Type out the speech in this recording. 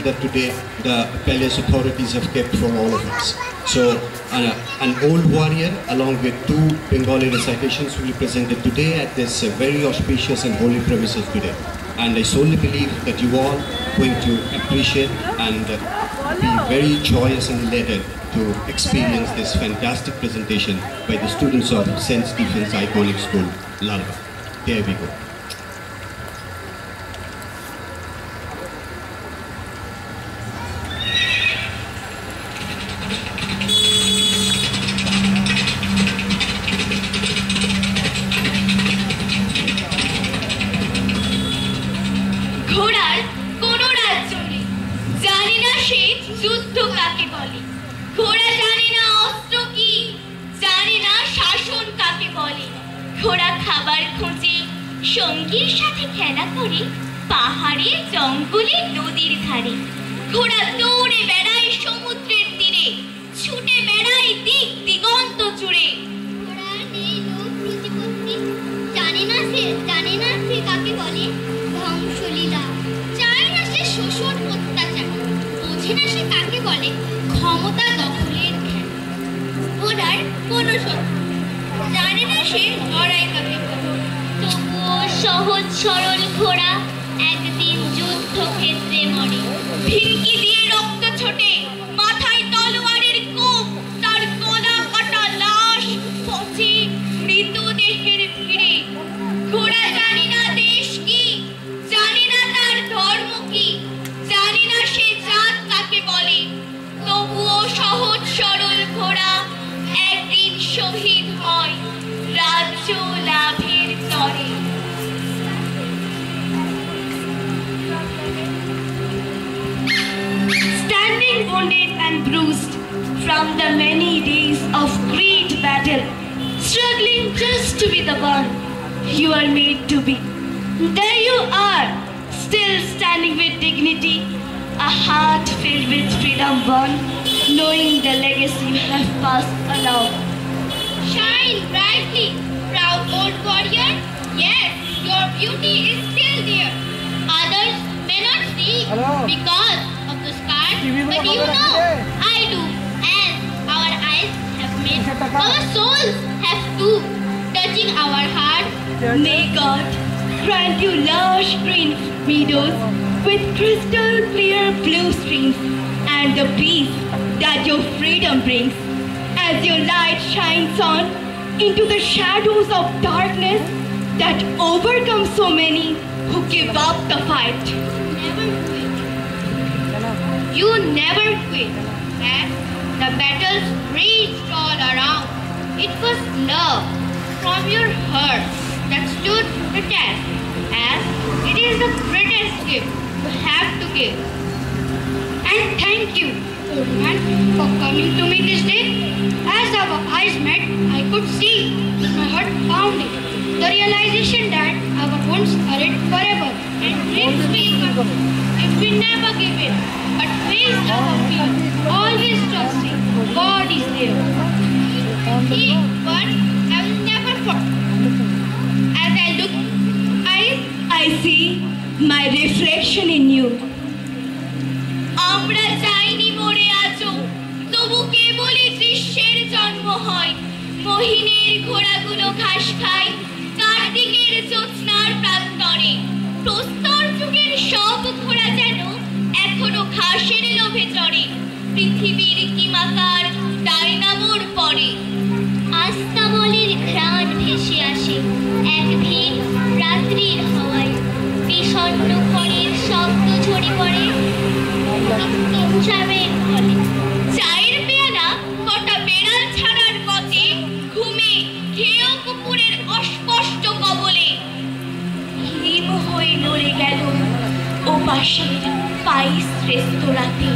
that today the palace authorities have kept for all of us. So an old warrior along with two Bengali recitations will be presented today at this very auspicious and holy premises today. And I solely believe that you all are going to appreciate and be very joyous and elated to experience this fantastic presentation by the students of St. Stephen's Iconic School, Lalbagh. There we go. সঙ্গীর সাথে খেলা করে পাহাড়ে জঙ্গলে নদীর ধারে ঘোড়া দৌড়ে বেড়ায় সমুদ্রের তীরে ছুটে বেড়ায় দিক দিগন্ত জুড়ে ঘোড়ার নেই লোক প্রতিপত্তি জানে না সে কাকে বলে ধ্বংসলীলা চায় না সে শোষণ অত্যাচার বোঝে না সে কাকে বলে ক্ষমতা দখলের খেলা ঘোড়ার কোনো শক্তি জানে না সে লড়াই কাকে বলে সহজ সরল ঘোড়া একদিন যুদ্ধক্ষেত্রে মরে ভিড়কি দিয়ে রক্ত ছোটে মাথায় তলোয়ারের কোপ তার গলা কাটা লাশ পচে মৃতদেহের ভিড়ে ঘোড়া জানে না দেশ কি জানে না তার ধর্ম কি জানে না সে জাত কাকে বলে তবুও সহজ সরল ঘোড়া একদিন শহীদ হয় রাজ্য লাভের তরে wounded and bruised from the many days of great battle, struggling just to be the one you are made to be. There you are, still standing with dignity, a heart filled with freedom won, knowing the legacy you have passed along. Shine brightly, proud old warrior. Yes, your beauty is still there. Others may not see because but you know, I do, and our eyes have met, our souls have too, touching our heart. May God grant you lush green meadows with crystal clear blue streams and the peace that your freedom brings as your light shines on into the shadows of darkness that overcome so many who give up the fight. You never quit, as the battles raged all around. It was love from your heart that stood the test, as it is the greatest gift you have to give. And thank you, old man, for coming to me this day. As our eyes met, I could see, my heart found it, the realization that our wounds are it forever, and dreams will come if we never give in. But face our fear, always trusting God is there. He, but I will never forget. As I look, I see my reflection in you. আমরা যাইনি মরে আছো, তবু কেবলই দৃশ্যের জন্ম হয়। মহিনের ঘোড়াগুলো ঘাস খায়, কার্তিকের জ্যোৎস্নার প্রান্তরে। প্রস্তর যুগের সব ঘোড়া যেন এখনো ঘাসের লোভে চড়ে পৃথিবীর কিমাকার ডায়নামোর পরে আস্তাবলের ঘ্রাণ ভেসে আসে এক ভিড় রাত্রির হাওয়ায় বিষণ্ণ খড়ের শব্দ ঝরে পড়ে উৎসবের ফলে চায়ের পেয়ালা কটা বেড়াল ছাড়ার পথে ঘুমে খেয়েও কুকুরের অস্পষ্ট কবলে হিম হয়ে নড়ে গেল ও পাশের পাইস রেস্তোরাঁতে